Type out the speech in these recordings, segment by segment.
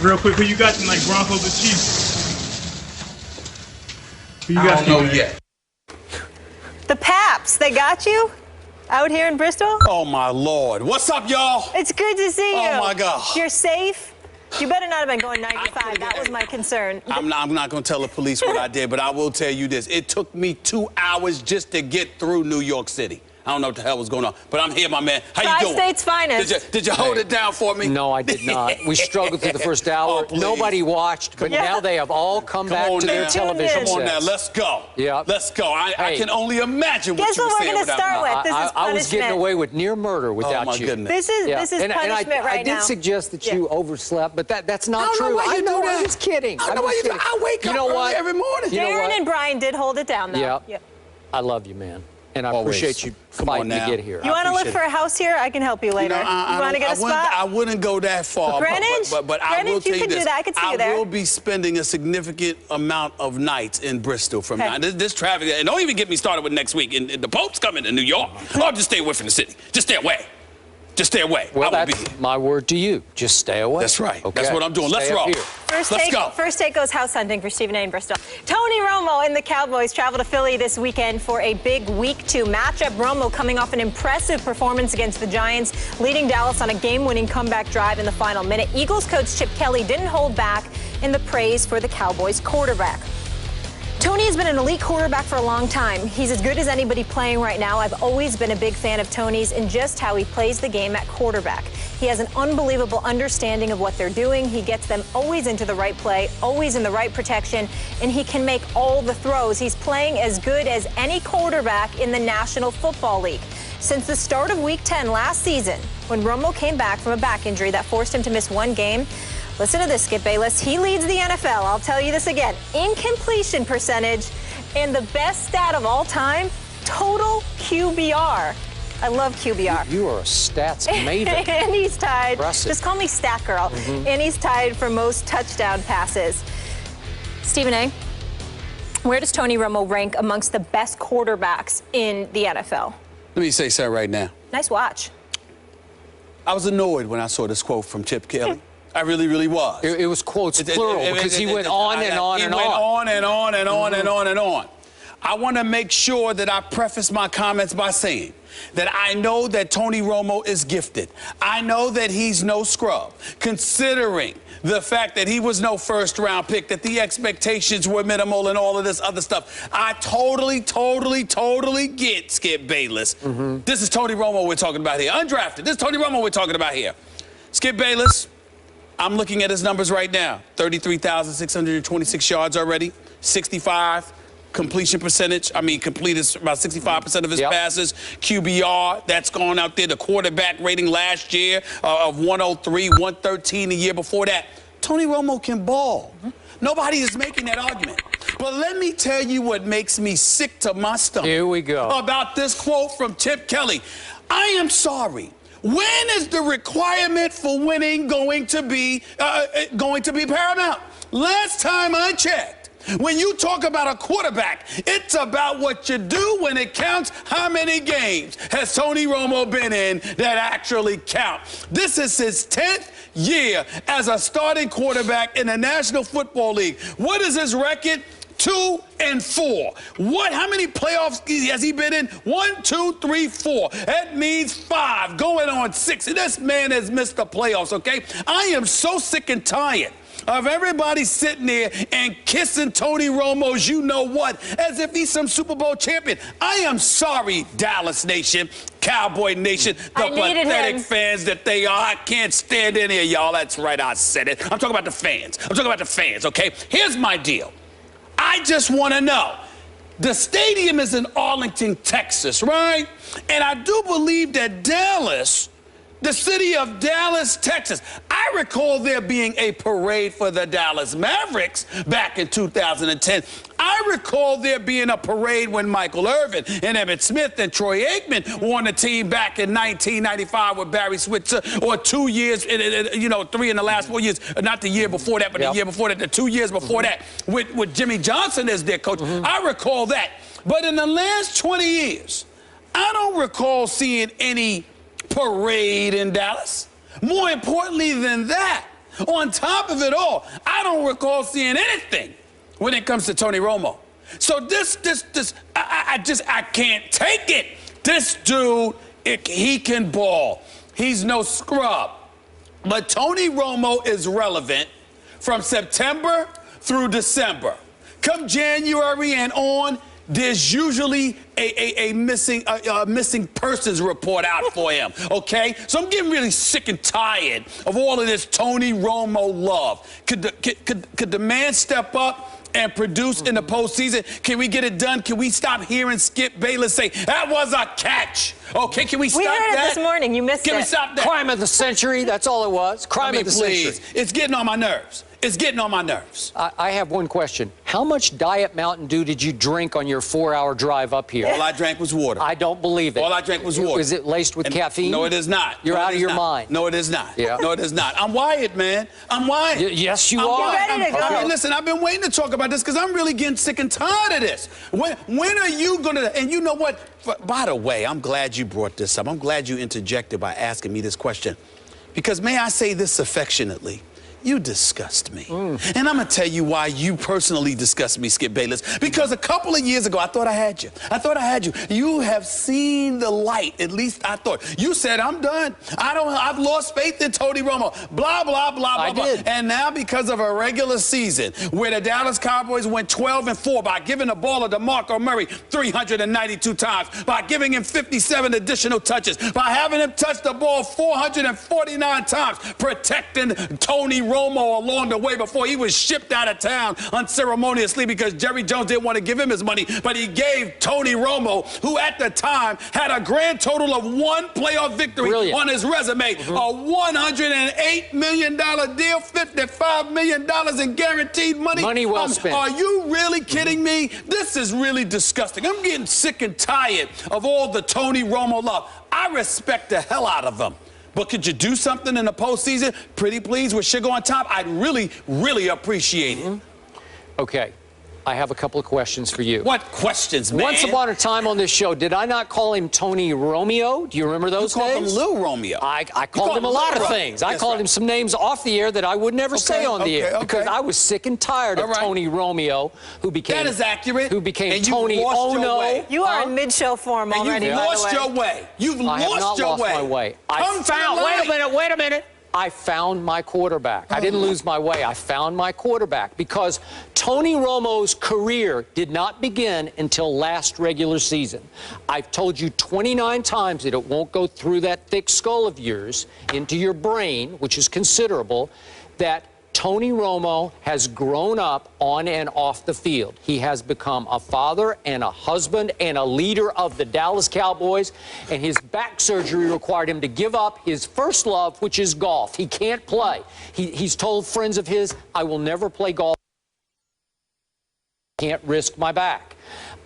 Real quick, who you got in like Broncos or Chiefs? Who you got? I don't know yet. The Paps, they got you out here in Bristol? Oh, my Lord. What's up, y'all? It's good to see you. Oh, my God. You're safe? You better not have been going 95. That was my concern. I'm not going to tell the police what I did, but I will tell you this. It took me 2 hours just to get through New York City. I don't know what the hell was going on, but I'm here, my man. How you doing? Tri-State's finest. Did you hold it down for me? No, I did not. We struggled through the first hour. Oh, nobody watched, but now they have all come back to their television Come on now, sets. let's go. Yeah. Let's go. I can only imagine what Guess you were what we're saying going to start with? This is punishment. I was getting away with near murder without my you. goodness. This is punishment right now. I did suggest that you overslept, but that's not true. I know. I was kidding. I know why you do. I wake up early every morning. Darren and Brian did hold it down, though. Yeah. I love you, man. And I Always. appreciate you fighting to get here. You want to look for a house here? I can help you later. You want to get a spot? I wouldn't go that far. Greenwich? But I will tell you this. Do that. I could see you there. I will be spending a significant amount of nights in Bristol from now. This traffic, and don't even get me started with next week. And the Pope's coming to New York. Oh, just stay away from the city. Just stay away. Just stay away. Well, that's my word to you. Just stay away. That's right. Okay. That's what I'm doing. Let's roll. Let's go. First take goes house hunting for Stephen A. in Bristol. Tony Romo and the Cowboys travel to Philly this weekend for a big Week 2 matchup. Romo coming off an impressive performance against the Giants, leading Dallas on a game-winning comeback drive in the final minute. Eagles coach Chip Kelly didn't hold back in the praise for the Cowboys quarterback. Tony has been an elite quarterback for a long time. He's as good as anybody playing right now. I've always been a big fan of Tony's and just how he plays the game at quarterback. He has an unbelievable understanding of what they're doing. He gets them always into the right play, always in the right protection, and he can make all the throws. He's playing as good as any quarterback in the National Football League. Since the start of Week 10 last season, when Romo came back from a back injury that forced him to miss one game, listen to this, Skip Bayless. He leads the NFL. I'll tell you this again. Incompletion percentage and the best stat of all time, total QBR. I love QBR. You are a stats maven. And he's tied. Impressive. Just call me Stat Girl. And he's tied for most touchdown passes. Stephen A., where does Tony Romo rank amongst the best quarterbacks in the NFL? Let me say something right now. Nice watch. I was annoyed when I saw this quote from Chip Kelly. I really, really was. It was quotes plural because he went on and on and on. He went on and on and on and on and on. I want to make sure that I preface my comments by saying that I know that Tony Romo is gifted. I know that he's no scrub, considering the fact that he was no first-round pick, that the expectations were minimal and all of this other stuff. I totally get Skip Bayless. This is Tony Romo we're talking about here. Undrafted. This is Tony Romo we're talking about here. Skip Bayless, I'm looking at his numbers right now. 33,626 yards already, 65 completion percentage. I mean, completed about 65% of his passes. QBR, that's gone out there. The quarterback rating last year of 103, 113 the year before that. Tony Romo can ball. Nobody is making that argument. But let me tell you what makes me sick to my stomach. Here we go. About this quote from Chip Kelly. I am sorry. When is the requirement for winning going to be paramount? Last time I checked, when you talk about a quarterback, it's about what you do when it counts. How many games has Tony Romo been in that actually count? This is his 10th year as a starting quarterback in the National Football League. What is his record? 2-4. How many playoffs has he been in? 1, 2, 3, 4. That means 5, going on 6. And this man has missed the playoffs, okay? I am so sick and tired of everybody sitting there and kissing Tony Romo's you-know-what as if he's some Super Bowl champion. I am sorry, Dallas Nation, Cowboy Nation, the pathetic fans that they are. I can't stand any of y'all. That's right, I said it. I'm talking about the fans. I'm talking about the fans, okay? Here's my deal. I just want to know. The stadium is in Arlington, Texas, right? And I do believe that Dallas, the city of Dallas, Texas. I recall there being a parade for the Dallas Mavericks back in 2010. I recall there being a parade when Michael Irvin and Emmitt Smith and Troy Aikman won the team back in 1995 with Barry Switzer, or 2 years, 3 in the last 4 years, not the year before that, but the year before that, the 2 years before that, with Jimmy Johnson as their coach. I recall that. But in the last 20 years, I don't recall seeing any parade in Dallas. More importantly than that, On top of it all, I don't recall seeing anything when it comes to Tony Romo. So I can't take it. This dude, he can ball. He's no scrub. But Tony Romo is relevant from September through December. Come January and on, there's usually a missing persons report out for him, okay? So I'm getting really sick and tired of all of this Tony Romo love. Could the man step up and produce in the postseason? Can we get it done? Can we stop hearing Skip Bayless say, that was a catch? Okay, can we stop that? We heard it this morning. You missed it. Can we stop that? Crime of the century, that's all it was. Crime of the century. It's getting on my nerves. It's getting on my nerves. I have one question. How much Diet Mountain Dew did you drink on your 4-hour drive up here? All I drank was water. I don't believe it. All I drank was water. Is it laced with caffeine? No, it is not. You're out of your mind. No, it is not. Yeah. No, it is not. I'm wired, man. I'm wired. Yes, you are. Ready to go. I mean, listen, I've been waiting to talk about this because I'm really getting sick and tired of this. When are you going to... And you know what? By the way, I'm glad you brought this up. I'm glad you interjected by asking me this question. Because may I say this affectionately? You disgust me. And I'm going to tell you why you personally disgust me, Skip Bayless. Because a couple of years ago, I thought I had you. I thought I had you. You have seen the light, at least I thought. You said, I'm done. I've lost faith in Tony Romo. Blah, blah, blah, blah, blah. And now because of a regular season where the Dallas Cowboys went 12-4 by giving the ball to DeMarco Murray 392 times, by giving him 57 additional touches, by having him touch the ball 449 times, protecting Tony Romo along the way before he was shipped out of town unceremoniously because Jerry Jones didn't want to give him his money, but he gave Tony Romo, who at the time had a grand total of 1 playoff victory on his resume, a $108 million deal, $55 million in guaranteed money. Money well spent. Are you really kidding me? This is really disgusting. I'm getting sick and tired of all the Tony Romo love. I respect the hell out of him. But could you do something in the postseason? Pretty please with sugar on top? I'd really, really appreciate it. Okay. I have a couple of questions for you. What questions, man? Once upon a time on this show, did I not call him Tony Romeo? Do you remember those days? You called him Lil Romeo. I called him a lot of things. I called him some names off the air that I would never say on the air because I was sick and tired of Tony Romeo, who became... That is accurate. Who became and Tony Ono. You are in mid-show form already, You've lost your way. You've lost your way. I have not lost my way. Come found, wait a minute. I found my quarterback. I didn't lose my way. I found my quarterback because Tony Romo's career did not begin until last regular season. I've told you 29 times that it won't go through that thick skull of yours into your brain, which is considerable, that Tony Romo has grown up on and off the field. He has become a father and a husband and a leader of the Dallas Cowboys, and his back surgery required him to give up his first love, which is golf. He can't play. He's told friends of his, I will never play golf. I can't risk my back.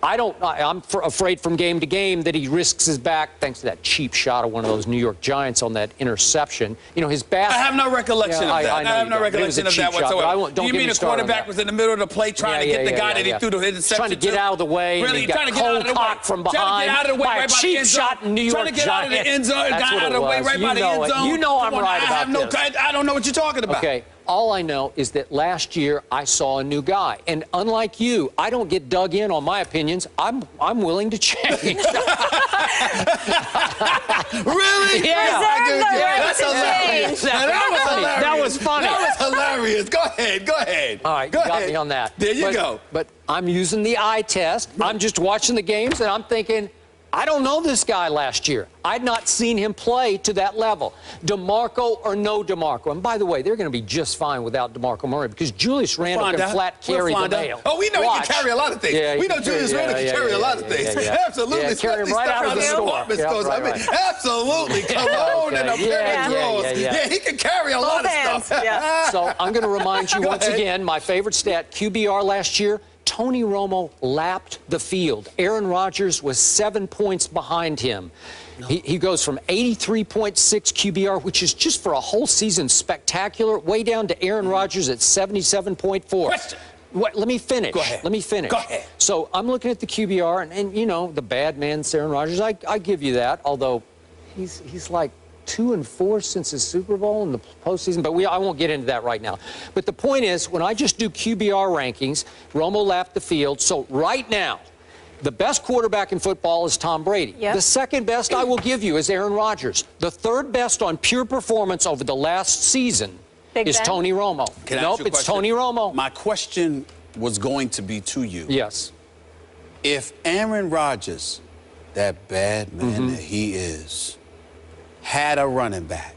I'm afraid from game to game that he risks his back thanks to that cheap shot of one of those New York Giants on that interception. You know, his back. I have no recollection of that. I have no recollection of that whatsoever. Do you mean the quarterback was in the middle of the play trying to get the guy that he threw the interception trying to get out of the way. Really? And he got cold cocked from behind. Trying to get out of the way by a cheap shot in New York Trying to get out of the end zone. Got out of the way right by the end zone. You know I'm right about this. I don't know what you're talking about. Okay. All I know is that last year I saw a new guy. And unlike you, I don't get dug in on my opinions. I'm willing to change. Really? Yeah. That's hilarious. That was funny. That was hilarious. Go ahead. All right, got me on that. There you go. But I'm using the eye test. I'm just watching the games, and I'm thinking, I don't know this guy last year. I'd not seen him play to that level. DeMarco or no DeMarco. And by the way, they're going to be just fine without DeMarco Murray because Julius Randle can flat carry the mail. Oh, we know he can carry a lot of things. Yeah, we know Julius Randle can carry a lot of things. Absolutely. Carry him right out of the store. Absolutely. Cologne and a pair of drawers. Yeah, he can carry a lot of stuff. So I'm going to remind you once again, my favorite stat, QBR last year, Tony Romo lapped the field. Aaron Rodgers was 7 points behind him. He goes from 83.6 QBR, which is just for a whole season spectacular, way down to Aaron Rodgers at 77.4. Question. Let me finish. Go ahead. Let me finish. Go ahead. So I'm looking at the QBR, and you know, the bad man, Aaron Rodgers, I give you that, although he's like 2-4 since the Super Bowl in the postseason, but I won't get into that right now. But the point is, when I just do QBR rankings, Romo left the field. So right now, the best quarterback in football is Tom Brady. Yep. The second best I will give you is Aaron Rodgers. The third best on pure performance over the last season is Tony Romo. Nope, it's Tony Romo. My question was going to be to you. Yes. If Aaron Rodgers, that bad man that he is, had a running back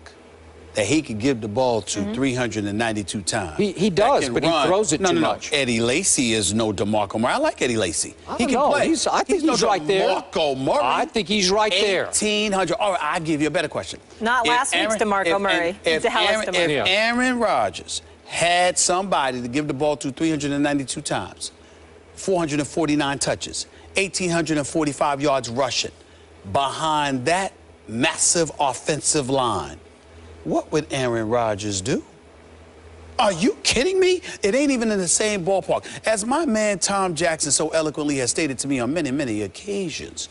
that he could give the ball to 392 times. He does, but he throws it too much. Eddie Lacy is no DeMarco Murray. I like Eddie Lacy. He can play. I think he's right there. DeMarco Murray. I think he's right there. 1,800. All right, I'll give you a better question. Not last week's DeMarco Murray. If Aaron Rodgers had somebody to give the ball to 392 times, 449 touches, 1,845 yards rushing, behind that massive offensive line, what would Aaron Rodgers do? Are you kidding me? It ain't even in the same ballpark. As my man Tom Jackson so eloquently has stated to me on many, many occasions,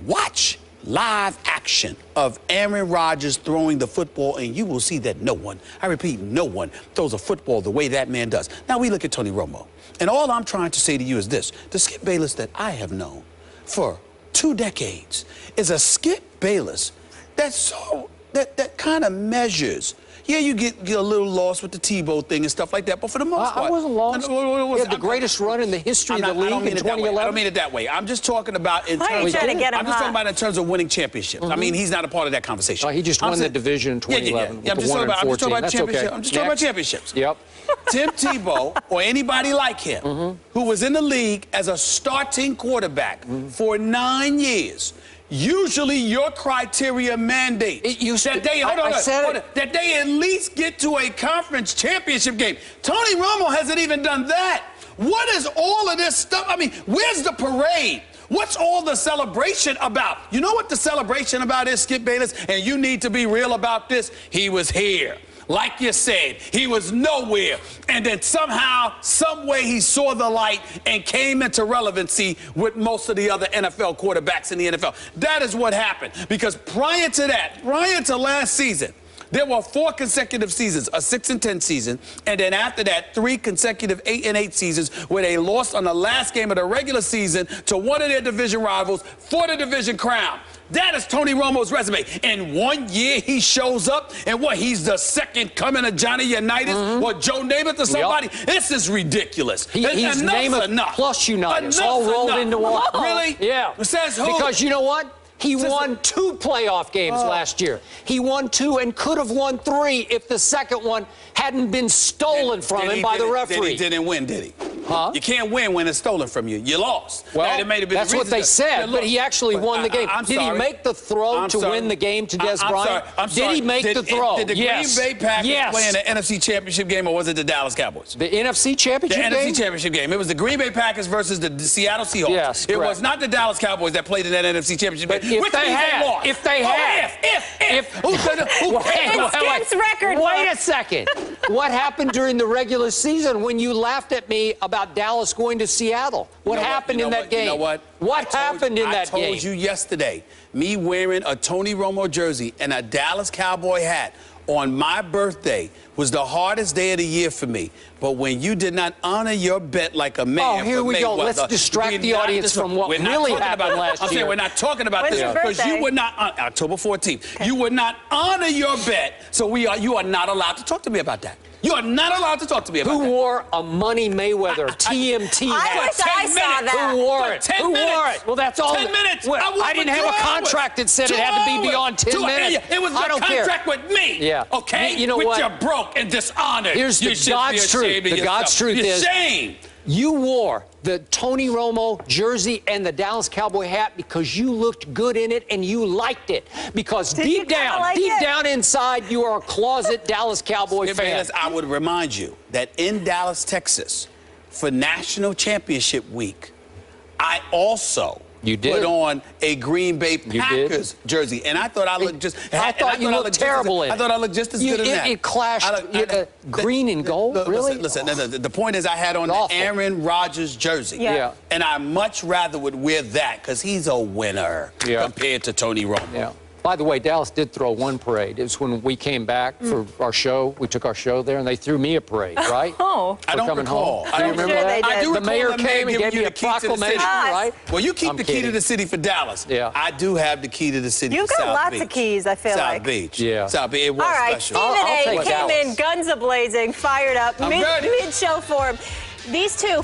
watch live action of Aaron Rodgers throwing the football, and you will see that no one, I repeat, no one throws a football the way that man does. Now we look at Tony Romo, and all I'm trying to say to you is this: the Skip Bayless that I have known for 2 decades is a Skip Bayless that kind of measures. Yeah, you get a little lost with the Tebow thing and stuff like that, but for the most part... I wasn't lost. He had the greatest run in the history of the league in 2011. I don't mean it that way. I'm just talking about in terms of winning championships. I mean, he's not a part of that conversation. He just won the division in 2011 with the 1-14. I'm just talking about championships. Yep. Tim Tebow or anybody like him who was in the league as a starting quarterback for 9 years, usually your criteria mandate that they at least get to a conference championship game. Tony Romo hasn't even done that. What is all of this stuff? I mean, where's the parade? What's all the celebration about? You know what the celebration about is, Skip Bayless? And you need to be real about this. He was here. Like you said, he was nowhere. And then somehow, some way, he saw the light and came into relevancy with most of the other NFL quarterbacks in the NFL. That is what happened. Because prior to that, prior to last season, there were 4 consecutive seasons, a 6-10 season, and then after that, 3 consecutive 8-8 seasons where they lost on the last game of the regular season to one of their division rivals for the division crown. That is Tony Romo's resume. In 1 year, he shows up, and what, he's the second coming of Johnny Unitas or Joe Namath or somebody? Yep. This is ridiculous. He's Namath plus Unitas, all rolled into one. Really? Yeah. Says who? Because you know what? He won 2 playoff games last year. He won 2 and could have won 3 if the second one hadn't been stolen from him by the referee. He didn't win, did he? Huh? You can't win when it's stolen from you. You lost. Well, that's what they said, but he actually won the game. Did he make the throw to win the game to Des Bryant? Did he make the throw? Did the Green Bay Packers play in the NFC Championship game, or was it the Dallas Cowboys? The NFC Championship game? The NFC Championship game. It was the Green Bay Packers versus the Seattle Seahawks. Yes, it was not the Dallas Cowboys that played in that NFC Championship game. If they had. Skip's record. Wait a second. What happened during the regular season when you laughed at me about Dallas going to Seattle? What happened in that game? You know what? What happened in that game? I told you yesterday, me wearing a Tony Romo jersey and a Dallas Cowboy hat on my birthday was the hardest day of the year for me. But when you did not honor your bet like a man, here we go. Let's distract the audience from what really happened last year. I'm saying we're not talking about this because you would not, October 14th, you would not honor your bet. So you are not allowed to talk to me about that. You are not allowed to talk to me about that. Who wore a Money Mayweather TMT hat? I wish I saw that. Who wore it? Who wore it? Well, that's all. 10 minutes. I didn't have a contract that said it had to be beyond 10 minutes. It was a contract with me. Yeah. Okay? You know what? You're broke and dishonored. Here's the God's truth. The God's truth is you wore the Tony Romo jersey and the Dallas Cowboy hat because you looked good in it and you liked it. Because deep down inside, you are a closet Dallas Cowboy fan. I would remind you that in Dallas, Texas, for National Championship Week, I also put on a Green Bay Packers jersey, and I thought I looked just. I thought you looked terrible in it. I thought I looked just as good in that. It clashed green and gold. Really? Listen. The point is, I had on the Aaron Rodgers jersey, and I much rather would wear that because he's a winner compared to Tony Romo. Yeah. By the way, Dallas did throw one parade. It was when we came back for our show. We took our show there, and they threw me a parade, right? Oh. I don't recall. I don't remember sure that. they did. The mayor came and gave me a proclamation, right? Well, you keep I'm the key to kidding. the city for Dallas. Yeah. I do have the key to the city You've for got South lots Beach. of keys, I feel like. South Beach. Yeah. South Beach. It was All right, special. Stephen I'll A. take came in Dallas. guns a-blazing, fired up, I'm ready. mid-show form. These two